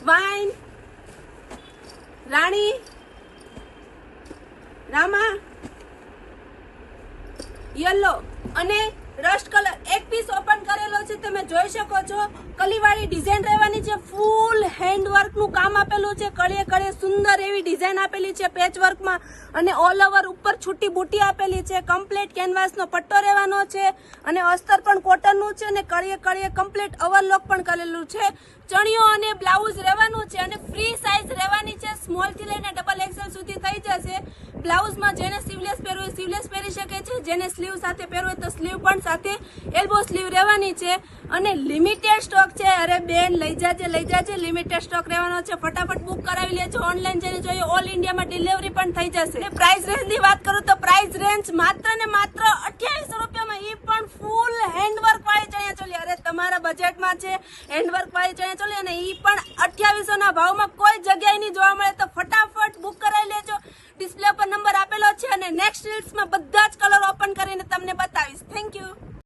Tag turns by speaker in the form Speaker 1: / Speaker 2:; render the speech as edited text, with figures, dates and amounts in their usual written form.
Speaker 1: Wine, રાણી, Rama, yellow અને rust colour એક piece open કરેલો છે. તમે જોઈ શકો છો કલીવાળી ડિઝાઇન રહેવાની છે. ફૂલ હેન્ડવર્ક નું કામ આપેલું છે. કળીએ કળીએ સુંદર એવી ડિઝાઇન આપેલી છે પેચ વર્કમાં અને ઓલ ઓવર ઉપર છૂટી બુટી આપેલી છે. કમ્પ્લીટ કેનવાસનો પટ્ટો રહેવાનો છે અને અસ્તર પણ કોટનનું છે અને કળીએ કળીએ કમ્પ્લીટ ઓવરલોક પણ કરેલું છે. ચણિયો અને બ્લાઉઝ રહેવાનું છે અને ફ્રી સાઇઝ રહેવાની છે. સ્મોલ થી લઈને ડબલ એક્સેલ સુધી થઈ જશે. બ્લાઉઝમાં જેને સ્લીવલેસ પહેરવું હોય સ્લીવલેસ પહેરી શકે છે. જેને સ્લીવ સાથે પહેરવું હોય તો સ્લીવ પણ સાથે એલ્બો સ્લીવ રહેવાની છે અને લિમિટેડ સ્ટોક છે. અરે બેન લઈ જાજે લિમિટેડ સ્ટોક રહેવાનો છે. ફટાફટ બુક કરાવી લેજો. ઓનલાઈન જેને જોઈએ ઓલ ઇન્ડિયામાં ડિલિવરી પણ થઈ જશે. પ્રાઇસ રેન્જની વાત કરું તો પ્રાઇસ રેન્જ માત્ર ને માત્ર 2800 રૂપિયામાં, એ પણ ફૂલ હેન્ડવર્ક વાળી ચણિયા ચોલી. અરે તમારા બજેટમાં છે હેન્ડવર્ક વાળી ચણિયા ચોલી અને એ પણ 2800 ના ભાવમાં કોઈ જગ્યાએ નહીં જોવા મળે. તો ફટાફટ